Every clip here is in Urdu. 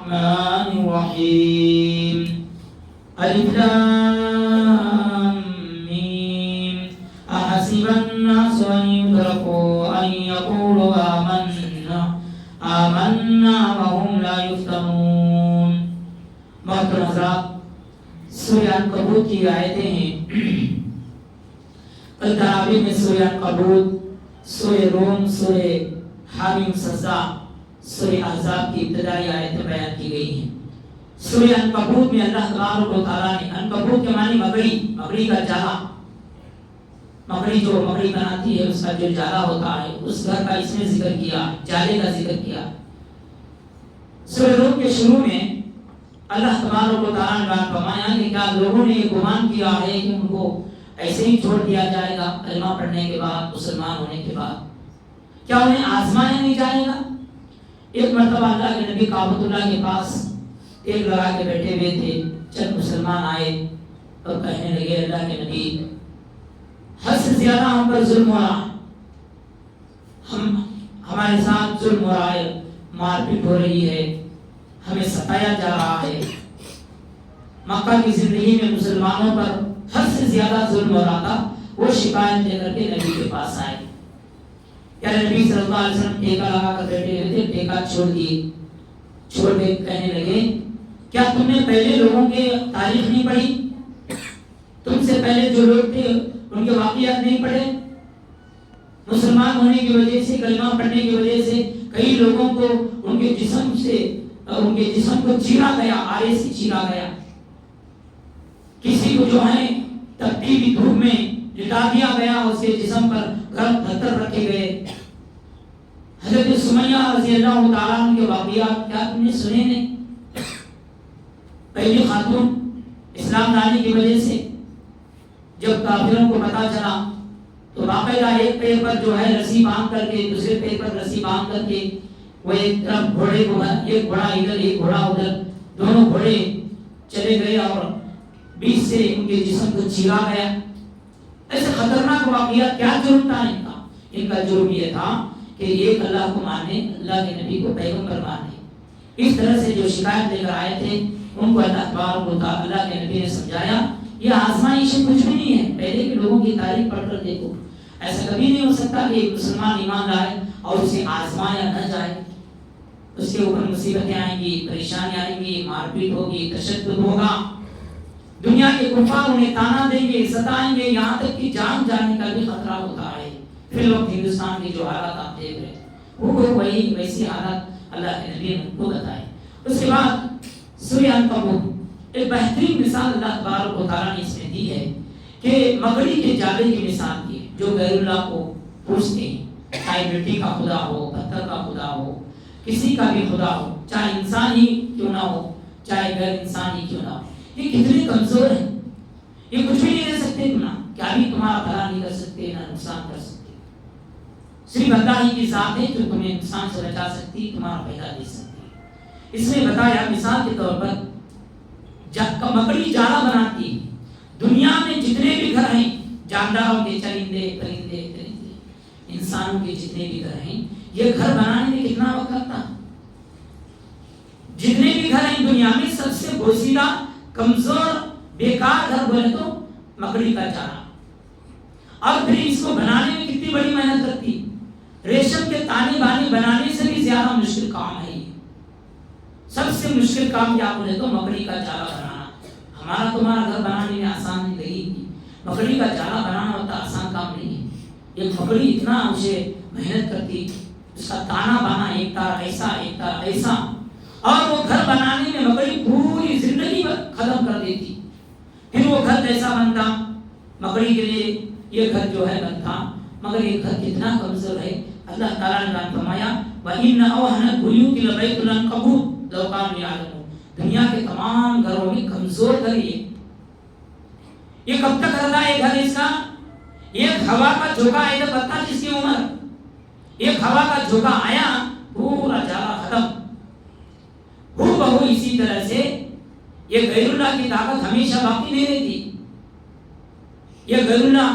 الرحمن الرحيم ألف لام ميم أحسب الناس أن يتركوا أن يقولوا آمنا وهم لا يفتنون. محترم حضرات، سورہ عنکبوت کی آیتیں ہیں. التراویح میں سورہ عنکبوت، سورہ روم، سورہ حامیم سجدہ، سورہ احزاب کی ابتدائی آیتیں بیان کی گئی ہیں. سورہ عنکبوت میں اللہ تبارک و تعالیٰ نے، عنکبوت کے معنی مکڑی کا جالا، مکڑی جو مکڑی بناتی ہے اس کا جو جالا ہوتا ہے اس گھر کا اس میں ذکر کیا، جالے کا ذکر کیا. سورہ روم کے شروع میں اللہ تبارک و تعالیٰ نے بات فرمایا کہ کیا لوگوں نے یہ گمان کیا ہے کہ ان کو ایسے ہی چھوڑ دیا جائے گا کلمہ پڑھنے کے بعد، مسلمان ہونے کے بعد؟ کیا انہیں آزمایا نہیں جائے گا؟ ایک مرتبہ اللہ کے نبی کعبۃ اللہ کے پاس تیل لگا کے بیٹھے ہوئے تھے. چند مسلمان آئے اور کہنے لگے اللہ کے نبی حد سے زیادہ ہم پر ظلم ہو رہا ہے، ہمارے ساتھ ظلم ہو رہا ہے، مار پیٹ ہو رہی ہے، ہمیں ستایا جا رہا ہے. مکہ کی زندگی میں مسلمانوں پر حد سے زیادہ ظلم ہو رہا تھا. وہ شکایت لے کر کے نبی کے پاس آئے. یا نبی صلی اللہ علیہ وسلم ٹیکا لگا کر بیٹھے ہوئے تھے، ٹیکا چھوڑ دیے، چھوڑ کے کہنے لگے کیا تم نے پہلے لوگوں کے تاریخ نہیں پڑھی؟ تم سے پہلے جو لوگ تھے ان کے واقعات نہیں پڑھے؟ مسلمان ہونے کی وجہ سے، کلمہ پڑھنے کی وجہ سے کئی لوگوں کو ان کے جسم کو چیرا گیا، آرے سے چیرا گیا. کسی کو جو ہے تپتی دھوپ میں لٹا دیا گیا، اس کے جسم پر گرم پتھر رکھے گئے. حضرت سمیہ رضی اللہ تعالیٰ عنہ کے واقعات کیا تم نے سنے نہیں؟ پہلی خاتون اسلام لانے کی وجہ سے جب کافروں کو پتا چلا تو باقاعدہ ایک پیر پر جو ہے رسی باندھ کر کے، دوسرے پیر پر رسی باندھ کر کے وہ ایک طرف گھوڑے کو، ایک گھوڑا ادھر ایک گھوڑا ادھر، دونوں گھوڑے چلے گئے اور بیچ سے ان کے جسم کو چیرا گیا. ایسے خطرناک واقعات. کیا جرم تھا ان کا؟ ان کا جرم یہ تھا کہ ایک اللہ کو ماننے، اللہ کے نبی کو پیغمبر ماننے. اس طرح سے جو شکایت لے کر آئے تھے ان کو اللہ تبارک و تعالیٰ، اللہ کے نبی نے سمجھایا یہ آزمائش کچھ بھی نہیں ہے. پہلے کے لوگوں کی تاریخ پڑھ کر دیکھو، ایسا کبھی نہیں ہو سکتا کہ ایک مسلمان ایمان لائے اور اسے آزمایا نہ جائے. اس کے اوپر مصیبتیں آئیں گی، پریشانیاں آئیں گی، مار پیٹ ہوگی، تشدد ہوگا، دنیا کے کفار انہیں تانا دیں گے، ستائیں گے، یہاں تک کہ جان جانے کا بھی خطرہ ہوتا ہے. پھر وقت ہندوستان کی جو حالات آپ دیکھ رہے ہیں وہ ویسی حالات اللہ کے نبی نے کو بتائے. اس کے بعد سورہ عنکبوت ایک بہترین مثال اللہ تبارک و تعالیٰ نے اس میں دی ہے کہ مکڑی کے جالے کی مثال دی ہے جو غیر اللہ کو پوجتے ہیں، چاہے مٹی کا خدا ہو، پتھر کا خدا ہو، کسی کا بھی خدا ہو، چاہے انسان ہی کیوں نہ ہو، چاہے غیر انسان ہی کیوں نہ ہو. یہ کتنے کمزور ہیں، یہ کچھ بھی نہیں کر سکتے، کیا بھی تمہارا بھلا نہیں کر سکتے، نہ نقصان کر سکتے. صرف اللہ ہی کی ذات ہے جو تمہیں نقصان سے بچا سکتی، تمہارا فائدہ دے سکتی. اس میں بتایا مثال کے طور پر مکڑی جالا بناتی ہے. دنیا میں جتنے بھی گھر ہیں جانداروں کے، چرندے پرندے انسانوں کے جتنے بھی گھر ہیں، یہ گھر بنانے میں کتنا وقت لگتا؟ جتنے بھی گھر ہیں دنیا میں سب سے بوسیدہ، کمزور، بیکار گھر بولے تو مکڑی کا جالا. اور پھر اس کو بنانے میں کتنی بڑی محنت لگتی. ریشم کے تانے بانے بنانے سے بھی زیادہ مشکل کام ہے. سب سے مشکل کام کیا بولے تو مکڑی کا جالا بنانا. ہمارا تمہارا گھر بنانے میں آسان نہیں لگے گی، مکڑی کا جالا بنانا ہوتا آسان کام نہیں ہے. ایک مکڑی اتنا اسے محنت کرتی، اس کا تانا بانا ایک تار ایسا ایک تار ایسا، اور وہ گھر بنانے میں مکڑی پوری زندگی ختم کر دیتی. پھر وہ گھر کیسا بنتا؟ مکڑی کے لیے یہ گھر جو ہے بنتا، مگر یہ گھر کتنا کمزور ہے. اللہ تعالیٰ نے فرمایا وَإِنَّ أَوْهَنَ الْبُيُوتِ لَبَيْتُ الْعَنكَبُوتِ لَوْ كَانُوا يَعْلَمُونَ. دنیا کے تمام گھروں میں کمزور گھر یہ کب تک رہتا ہے گھر اس کا؟ ایک ہوا کا جھونکا آئے تو پتہ جس کی عمر، ایک ہوا کا جھونکا آیا پورا جالا ختم. بہو اسی طرح سے یہ غیر اللہ کی طاقت ہمیشہ باقی نہیں رہتی. یہ غیر اللہ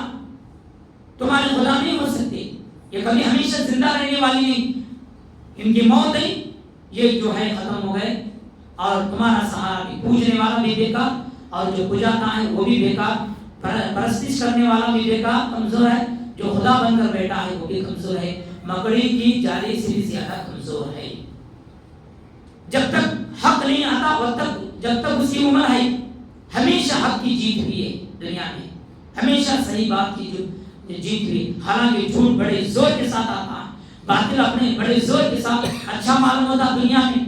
تمہارے خدا نہیں ہو سکتے، یہ کبھی ہمیشہ زندہ رہنے والی نہیں. ان کی موت ہے، یہ جو ہے ختم ہو گئے. اور تمہارا سہارا بھی، پوجنے والا بھی بیکار اور جو پجاتا ہے وہ بھی بیکار، پرستش کرنے والا بھی بیکار کمزور ہے، جو خدا بن کر بیٹھا ہے وہ بھی کمزور ہے، مکڑی کی جالی سے بھی زیادہ کمزور ہے۔ جب تک حق نہیں آتا وقت تک، جب تک اس کی عمر ہے، ہمیشہ حق کی جیت ہوئی ہے دنیا میں، ہمیشہ صحیح بات کی جیت ہوئی، حالانکہ جھوٹ بڑے زور کے ساتھ آتا ہے، باطل اپنے بڑے زور کے ساتھ اچھا معلوم ہوتا دنیا میں،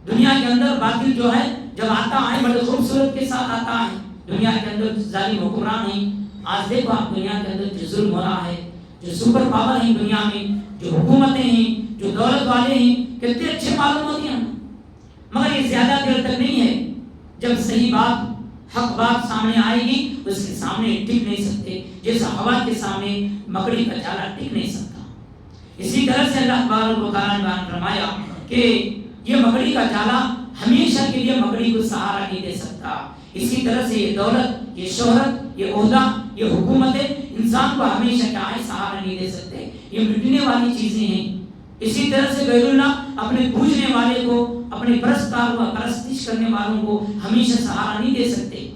دنیا کے اندر باطل جو ہے جب آتا ہے بڑے خوبصورت کے ساتھ آتا ہے، دنیا کے اندر ظالم حکمران ہیں، آج دیکھو آپ دنیا کے اندر جو ظلم ہو رہا ہے، جو سپر پاور ہیں دنیا میں، جو حکومتیں ہیں، جو دولت والے ہیں، کتنے اچھے معلوم ہوتے ہیں، مگر یہ زیادہ دیر تک نہیں ہے، جب صحیح بات حق بات سامنے آئے گی اس کے سامنے ٹک نہیں سکتے، جیسا ہوا کے سامنے مکڑی کا جالا ٹک نہیں سکتا۔ اسی طرح سے اللہ تبارک و تعالیٰ نے بیان فرمایا کہ یہ مکڑی کا جالا ہمیشہ کے لیے مکڑی کو سہارا نہیں دے سکتا، اسی طرح سے یہ دولت، یہ شہرت، یہ عہدہ، یہ حکومتیں انسان کو ہمیشہ کیا ہے سہارا نہیں دے سکتے، یہ مٹنے والی چیزیں ہیں۔ اسی طرح سے غیر اللہ اپنے پوجنے والے کو، اپنے پرستار و پرستش کرنے والوں کو ہمیشہ سہارا نہیں دے سکتے۔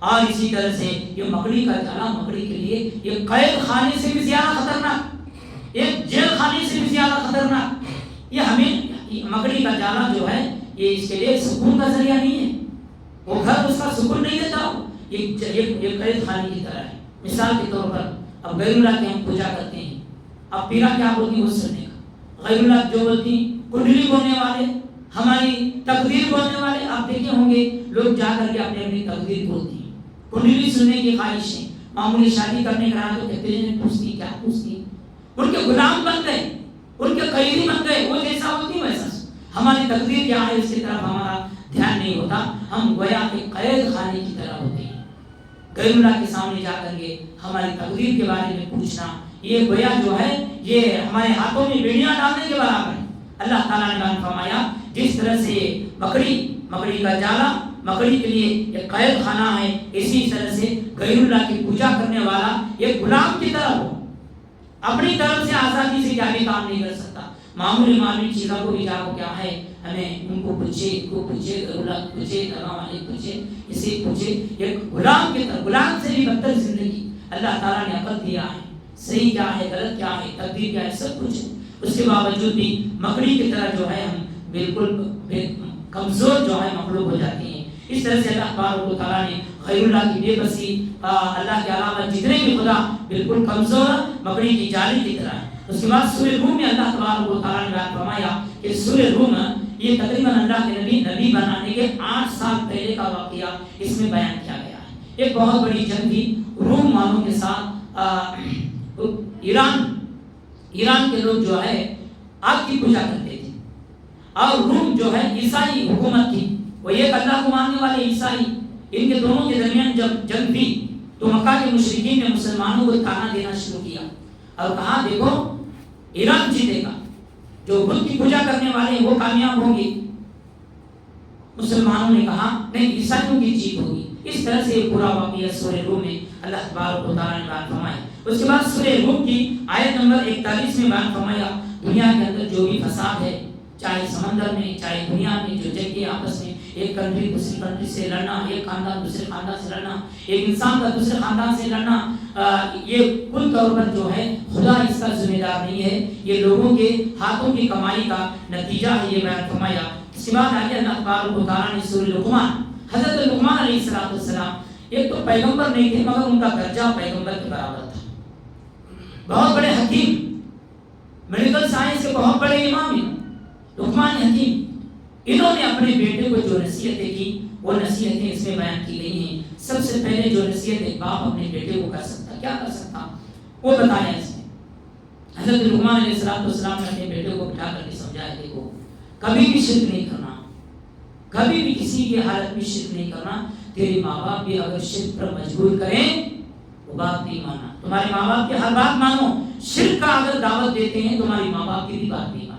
اور اسی طرح سے یہ مکڑی کا جالا مکڑی کے لیے یہ قید خانے سے بھی زیادہ خطرناک، ایک جیل خانے سے بھی زیادہ خطرناک، یہ ہمیں مکڑی کا جالا جو ہے یہ اس کے لیے سکون کا ذریعہ نہیں ہے، وہ گھر اس کا سکون نہیں دیتا، یہ قید خانے کی طرح ہے۔ مثال کے طور پر اب غیر اللہ کی ہم پوجا کرتے ہیں، اب پیرا کیا بولتی وہ سننے کا، غیر اللہ جو بولتی کنڈلی بولنے والے، ہماری تقدیر بولنے والے، آپ دیکھے ہوں گے لوگ جا کر کے اپنی اپنی تقدیر بولتی ہیں، کنڈلی سننے کی خواہش ہے، معمولی شادی کرنے کا رہا تو کہتے ہیں پوچھتی کیا پوچھتی، ان کے غلام بن گئے، ان کے قیدی بن گئے، وہ جیسا ہوتی ویسا، ہماری تقدیر کیا ہے اس کی طرف ہمارا دھیان نہیں ہوتا، ہم گویا کہ قید خانے کی طرح ہوتے ہیں۔ غیر اللہ کے سامنے جا کر کے ہماری تقدیر کے بارے میں پوچھنا، یہ گویا جو ہے یہ ہمارے ہاتھوں میں بیڑیاں ڈالنے کے برابر ہے۔ اللہ تعالیٰ نے بیان فرمایا جس طرح سے مکڑی کا جالا مکڑی کے لیے ایک قید خانہ ہے، اسی طرح سے غیر اللہ کی پوجا کرنے والا ایک غلام کی طرح ہو، اپنی طرف سے آزادی سے کیا بھی کام نہیں کر سکتا، معمولی چیزوں کو بھی جاؤ کیا ہے ہمیں ان کو پوچھے، ان کو پوچھے، غیر اللہ کو پوچھے، تمام والے پوچھے، اسے پوچھے، ایک غلام کی طرح، غلام سے بھی بدتر زندگی اللہ تعالیٰ نے عقل دیا ہے، صحیح کیا ہے غلط کیا ہے تقدیر کیا ہے سب کچھ ہے، اس کے باوجود بھی مکڑی کی طرح جو ہے ہم بالکل کمزور جو ہے مخلوق ہو جاتی ہیں۔ اس طرح سے اللہ تبارک و تعالیٰ نے غیر اللہ کی بے بسی، اللہ کے علاوہ جتنے بھی خدا بالکل کمزور مکڑی کی جالی کی طرح ہے۔ اس کے بعد سورہ روم میں اللہ تبارک و تعالیٰ نے بیان فرمایا کہ سورہ روم یہ تقریباً اللہ کے نبی بنانے کے 8 سال پہلے کا واقعہ اس میں بیان کیا گیا ہے۔ ایک بہت بڑی جنگ تھی روم والوں کے ساتھ، ایران کے لوگ جو ہے آگ کی پوجا کرتے تھے، اور روم جو ہے عیسائی حکومت تھی، وہ ایک اللہ کو ماننے والے عیسائی، ان کے دونوں کے درمیان جب جنگ تھی تو مکہ کے مشرکین نے مسلمانوں کو تانا دینا شروع کیا اور کہا دیکھو ایران جیتے گا، جو بت کی پوجا کرنے والے ہیں وہ کامیاب ہوں گے۔ مسلمانوں نے کہا نہیں عیسائیوں کی جیت ہوگی۔ اس طرح سے پورا واقعہ سورہ روم میں اللہ تبارک و تعالیٰ نے بیان فرمایا۔ اس کے بعد سورہ روم کی آیت نمبر 41 میں بیان فرمایا دنیا کے اندر جو بھی فساد ہے، چاہے سمندر میں چاہے دنیا میں، جو جنگیں آپس میں، ایک کنٹری دوسری کنٹری سے لڑنا، ایک خاندان دوسرے خاندان سے لڑنا، ایک انسان کا دوسرے خاندان سے لڑنا، یہ کل طور پر جو ہے خدا اس کا ذمہ دار نہیں ہے، یہ لوگوں کے ہاتھوں کی کمائی کا نتیجہ ہے، یہ بیان فرمایا۔ اس کے بعد آگے اللہ تبارک و تعالیٰ نے سورہ لقمان، حضرت لقمان علیہ السلام ایک تو پیغمبر نہیں تھے مگر ان کا درجہ پیغمبر کے برابر تھا، بہت بڑے حکیم، میڈیکل سائنس کے بہت بڑے امام ہیں لقمان حکیم، انہوں نے اپنے بیٹے کو جو نصیحتیں کی وہ نصیحتیں اس میں بیان کی گئی ہیں۔ سب سے پہلے جو نصیحت ایک باپ اپنے بیٹے کو کر سکتا، کیا کر سکتا وہ بتایا اس میں۔ حضرت لقمان علیہ السلام نے اپنے بیٹے کو بٹھا کر کے سمجھایا دیکھو کبھی بھی شرک نہیں کرنا، کبھی بھی کسی کی حالت میں شرک نہیں کرنا، تیرے ماں باپ بھی اگر شرک پر مجبور کریں وہ بات نہیں ماننا، تمہارے ماں باپ کی ہر بات مانو، شرک کا اگر دعوت دیتے ہیں تمہاری ماں باپ کی بھی بات نہیں ماننا۔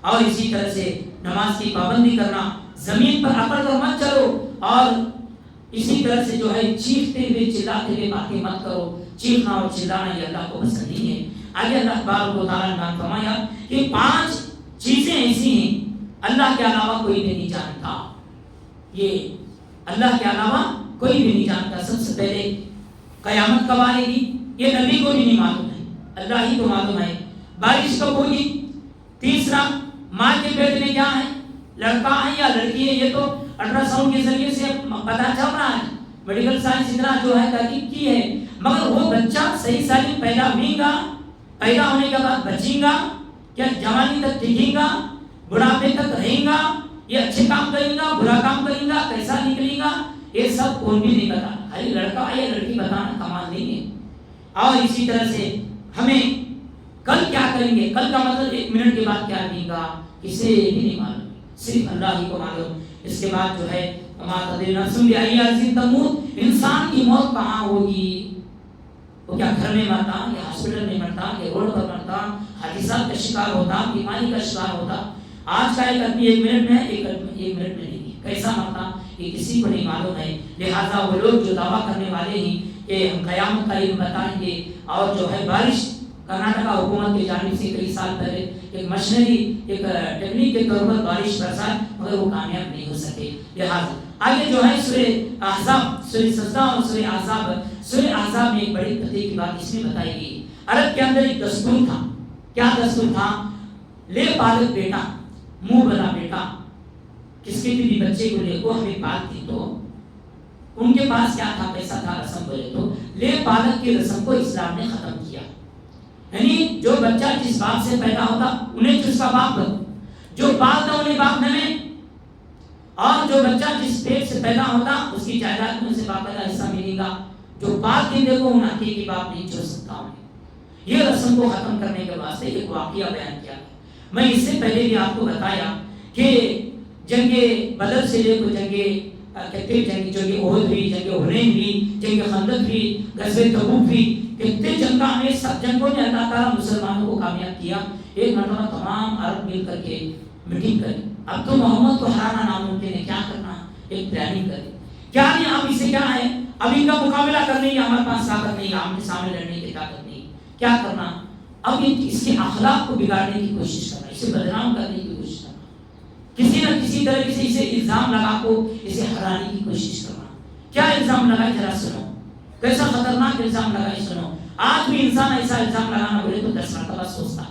اور اسی طرح سے نماز کی پابندی کرنا، زمین پر اکڑ کر مت چلو، اور اسی طرح سے جو ہے چیختے ہوئے چلاتے ہوئے باتیں مت کرو، چیخنا اور چلانا یہ اللہ کو پسند نہیں ہے۔ آگے اللہ تبارک و تعالیٰ نے فرمایا کہ 5 چیزیں ایسی ہیں اللہ کے علاوہ کوئی بھی نہیں جانتا، یہ اللہ کے علاوہ کوئی بھی نہیں جانتا۔ سب سے پہلے قیامت کب آئے گی یہ نبی کو بھی نہیں معلوم ہے، اللہ ہی کو معلوم ہے۔ بارش کب ہوگی، تیسرا ماں کے پیٹ میں کیا ہے، لڑکا ہے یا لڑکی ہے، یہ تو الٹرا ساؤنڈ کے ذریعے سے پتہ چل رہا ہے، میڈیکل سائنس اتنا جو ہے تحقیق کی ہے، مگر وہ بچہ صحیح سالم پیدا ہوئے گا، پیدا ہونے کے بعد بچیں گا، کیا جوانی تک ٹکیں گا، بڑھاپے تک رہیں گا، یہ اچھے کام کریں گا برا کام کریں گا، کیسا نکلے گا، یہ سب کون بھی نہیں بتا، خالی لڑکا یا لڑکی بتانا کمال نہیں ہے۔ اور اسی طرح سے ہمیں کل کیا کریں گے، کل کا مطلب 1 منٹ کے بعد کیا دیں گا کسی بھی نہیں معلوم، صرف اللہ ہی کو معلوم۔ اس کے بعد جو ہے انسان کی موت کہاں ہوگی، وہ کیا گھر میں مرتا یا ہاسپٹل میں مرتا یا روڈ پر مرتا، حادثات کا شکار ہوتا، بیماری کا شکار ہوتا۔ آج کا ایک آدمی 1 منٹ میں ایک منٹ میں نہیں، کیسا مرتا یہ کسی کو نہیں معلوم ہے۔ لہٰذا وہ لوگ جو دعویٰ کرنے والے ہیں کہ ہم قیامت کا علم بتائیں گے، اور جو ہے بارش کرناٹکا حکومت کی جانب سے کئی سال پہلے ایک مشنری ایک ٹیکنیک کے طور پر بارش برسائے، مگر وہ کامیاب نہیں ہو سکے۔ لہٰذا آگے جو ہے سورہ احزاب، سورہ سجدہ اور سورہ احزاب، سورہ احزاب میں ایک بڑی پتے کی بات اس میں بتائی گئی۔ عرب کے اندر ایک دستور تھا، کیا دستور تھا، لے پالک بیٹا منہ بنا بیٹا، کس کے بھی بچے کو لے کو ہمیں پالتی تو ان کے پاس کیا تھا، کیسا تھا رسم بولے تو لے پالک کی رسم کو اسلام نے ختم کیا، یعنی جو بچہ جس باپ سے پیدا ہوتا انہیں جس کا باپ بن، جو باپ تھا انہیں باپ نہ، اور جو بچہ جس پیٹ سے پیدا ہوتا اس کی جائیداد میں سے باپ کا حصہ ملے گا، جو باپ کی دیکھو ان حقیقی کی باپ نہیں چھوڑ سکتا انہیں۔ یہ رسم کو ختم کرنے کے واسطے ایک واقعہ بیان کیا۔ میں اس سے پہلے بھی آپ کو بتایا کہ جنگ بدر سے لے کو جنگ احد ہوئی، جنگ حنین ہوئی، جنگ خندق ہوئی، غزوہ تبوک ہوئی، کتنے جنگاں میں سب جنگوں میں اللہ تعالیٰ مسلمانوں کو کامیاب کیا۔ ایک مرتبہ تمام عرب مل کر کے میٹنگ کری، اب تو محمد کو ہرانا ناممکن ہے، کیا کرنا، ایک پلاننگ کری، کیا نہیں اب اسے کیا ہے، اب ان کا مقابلہ کرنے کی ہمارے پاس طاقت نہیں، آمنے سامنے لڑنے کی طاقت نہیں، کیا کرنا، اب اس کے اخلاق کو بگاڑنے کی کوشش کرنا، اسے بدنام کرنے کی کوشش کرنا، کسی نہ کسی طرح سے اسے الزام لگا کو اسے ہرانے کی کوشش کرنا۔ کیا الزام لگائے ذرا سنو، کیسا خطرناک الزام لگائے سنو۔ آج بھی انسان ایسا الزام لگانا بولے تو 10 مرتبہ سوچتا،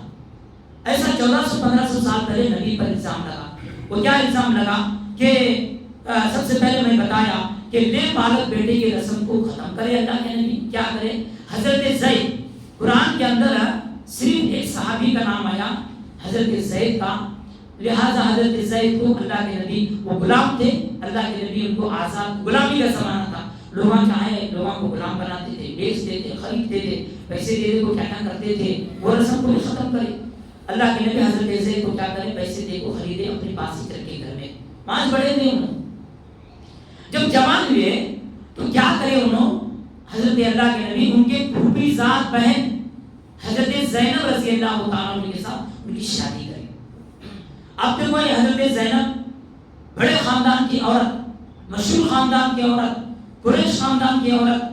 ایسا 1400-1500 سال پہلے نبی پر الزام لگا۔ وہ کیا الزام لگا کہ سب سے پہلے میں بتایا کہ لے پالک بیٹے کی رسم کو ختم کرے اللہ کے نبی، کیا کرے، حضرت زید، قرآن کے اندر صرف ایک صحابی کا نام آیا حضرت زید کا، لہذا حضرت زید کو اللہ کے نبی، وہ غلام تھے، اللہ کے نبی ان کو آزاد، غلامی کا زمانہ تھا، لوگوں چاہے لوگوں کو غلام بناتے تھے، بیچتے تھے، خریدتے تھے، پیسے دینے کو کیا کیا کرتے تھے، وہ رسم کو بھی ختم کرے۔ اللہ کے نبی حضرت زید کو کیا کرے، پیسے دے کو خریدے، اپنے پاس ہی رکھے گھر میں، 5 بڑے تھے انہوں۔ جب جوان ہوئے تو کیا کرے انہوں، حضرت اللہ کے نبی ان کے پھوپھی ذات بہن حضرت زینب رضی اللہ تعالیٰ عنہ کے ساتھ ان کی شادی کرے۔ اب تو کوئی حضرت زینب بڑے خاندان کی عورت، مشہور خاندان کی عورت، قریش خاندان کی عورت،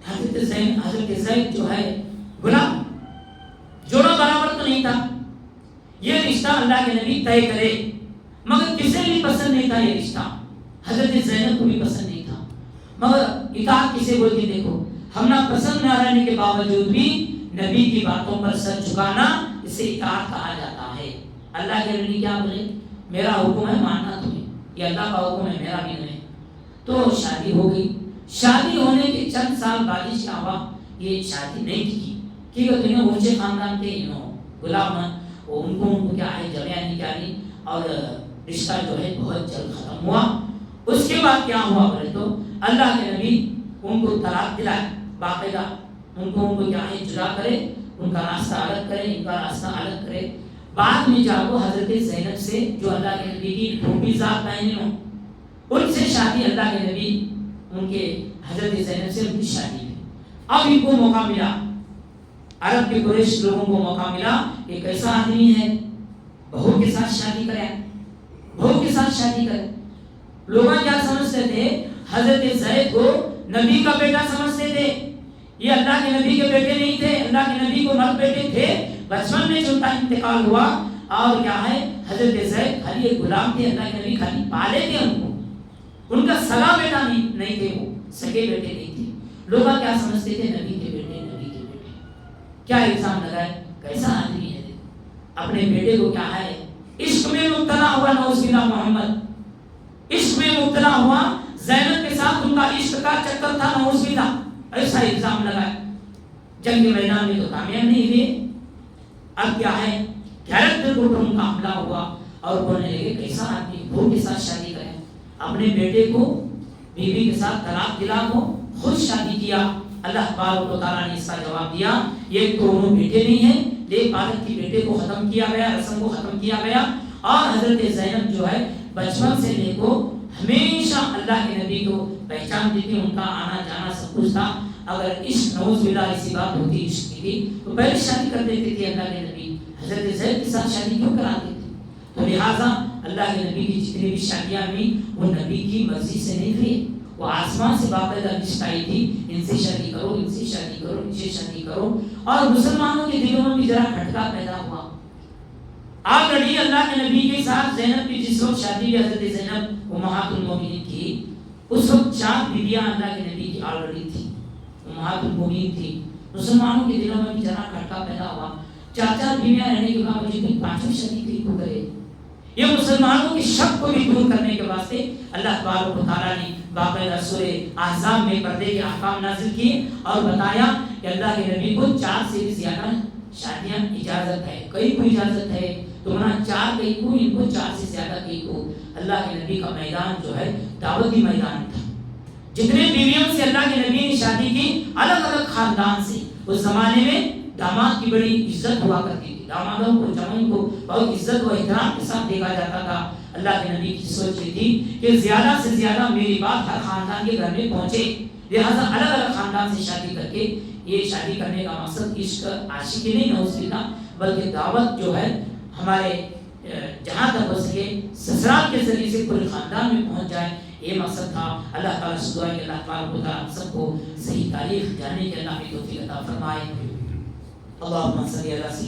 حضرت زید جو ہے غلام، جوڑا برابر تو نہیں تھا۔ یہ رشتہ اللہ کے نبی طے کرے، مگر کسی بھی پسند نہیں تھا یہ رشتہ، حضرت زینب کو بھی پسند نہیں تھا، مگر اطاعت کسے بولتے، دیکھو ہم نہ پسند نہ رہنے کے باوجود بھی نبی کی باتوں پر سر جھکانا اسے اطاعت کہا جاتا ہے۔ اللہ کے نبی کیا بولے، میرا حکم ہے ماننا تمہیں، یہ اللہ کا حکم ہے، میرا بھی نہیں۔ تو شادی ہو گئی، شادی ہونے کے چند سال بعد ہی کیا ہوا، یہ شادی نہیں کی، کیونکہ تمہیں اونچے خاندان کے غلام ان کو کیا ہے جمعہ نکالی، اور رشتہ جو ہے بہت جلد ختم ہوا۔ اس کے بعد کیا ہوا بولے تو اللہ کے نبی ان کو طلاق دلائے، باقاعدہ ان کو کیا ہے جدا کرے، ان کا راستہ الگ کرے، ان کا راستہ الگ کرے۔ بعد میں جا کو حضرت زینب سے جو اللہ کے نبی کی پھوپھی ذات بہنیں ہوں ان سے شادی، اللہ کے نبی ان کے حضرت زینب سے ان کی شادی ہے۔ اب ان کو موقع ملا، عرب کے قریش لوگوں کو موقع ملا، ایک ایسا آدمی ہے بہو کے ساتھ شادی کرے، بہو کے ساتھ شادی کرے۔ لوگ کیا سمجھتے تھے، حضرت زید کو نبی کا بیٹا سمجھتے تھے، یہ اللہ کے نبی کے بیٹے نہیں تھے، اللہ کے نبی کو مرد بیٹے تھے۔ بچپن میں جو ان کا انتقال ہوا، اور کیا ہے حضرت زید خالی ایک غلام تھے، اللہ کے نبی خالی پالے تھے ان کو، ان کا سگا بیٹا نہیں تھے، وہ سگے بیٹے نہیں تھے. لوگ کیا سمجھتے تھے؟ نبی کے بیٹے، نبی کے بیٹے. کیا الزام لگائے؟ کیسا آدمی ہے، اپنے بیٹے کو کیا ہے عشق میں مبتلا ہوا، نعوذ باللہ محمد عشق میں مبتلا ہوا، زینب کے ساتھ ان کا عشق کا چکر تھا، نعوذ باللہ. ایسا الزام لگائے. جنگ کے میدان میں تو کامیاب نہیں ہوئے. اب کیا ہے کیریکٹر کو ان کا حملہ ہوا اور بولنے لگے کیسا آدمی، بھو کے ساتھ شادی کریں، اپنے بیٹے کو بیوی کے ساتھ طلاق دلا کو خود شادی کیا. اللہ تبارک و تعالیٰ نے اس کا جواب دیا، یہ دونوں بیٹے نہیں ہیں، دیکھ پالک کی بیٹے کو ختم کیا گیا، رسم کو ختم کیا گیا. اور حضرت زینب جو ہے بچپن سے لے کو ہمیشہ اللہ کے نبی کو پہچانتی تھی، ان کا آنا جانا سب کچھ تھا. اگر عشق نعوذ باللہ ایسی بات ہوتی عشق کی تھی تو پہلے شادی کر دیتے تھے اللہ کے نبی. حضرت زید کے ساتھ شادی کیوں کراتے تھے؟ تو لہٰذا اللہ کے نبی کی جتنی بھی شادیاں ہوئی وہ نبی کی مرضی سے نہیں ہوئی، وہ آسمان سے باقاعدہ لسٹ آئی تھی، ان سے شادی کرو، ان سے شادی کرو، ان سے شادی کرو. اور مسلمانوں کے دلوں میں بھی ذرا کھٹکا پیدا ہوا. آلریڈی اللہ کے نبی کے ساتھ زینب کی جس وقت شادی ہوئی، حضرت زینب امہات المومنین کی، اس وقت 4 بیویاں اللہ کے نبی کی آلریڈی تھی، امہات المومنین تھی. مسلمانوں کے دلوں میں بھی ذرا کھٹکا پیدا ہوا. 4 بیویاں رہنے کے باوجود بھی 5ویں شادی کیوں کرے؟ یہ مسلمانوں کے شک کو بھی دور کرنے کے واسطے اللہ تبارک و تعالیٰ نے باقاعدہ سورہ احزاب میں پردے کے احکام نازل کیے اور بتایا کہ اللہ کے نبی کو 4 سے بھی زیادہ شادیاں اجازت ہے. کئی کو اجازت ہے تو منع 4 کئی کو، ان کو 4 سے زیادہ کئی کو. اللہ کے نبی کا میدان جو ہے دعوتی میدان تھا. جتنے بیویوں سے اللہ کے نبی نے شادی کی الگ الگ خاندان سے. اس زمانے میں داماد کی بڑی عزت ہوا کرتی تھی، دامادوں کو جوان کو بہت عزت و احترام کے ساتھ دیکھا جاتا تھا. اللہ کے نبی کی سوچ یہ تھی کہ زیادہ سے زیادہ میری بات ہر خاندان کے گھر میں پہنچے، لہٰذا الگ الگ خاندان سے شادی کر کے یہ شادی کرنے کا مقصد عشق عاشقی نہیں نعوذ باللہ، بلکہ دعوت جو ہے ہمارے جہاں تک ہو سکے سسرال کے ذریعے سے پورے خاندان میں پہنچ جائے، یہ مقصد تھا. اللہ تعالیٰ سے دعا ہے کہ اللہ تبارک و تعالیٰ سب کو صحیح تاریخ جاننے کے اللہ کی توفیق عطا فرمائے. اللهم صل على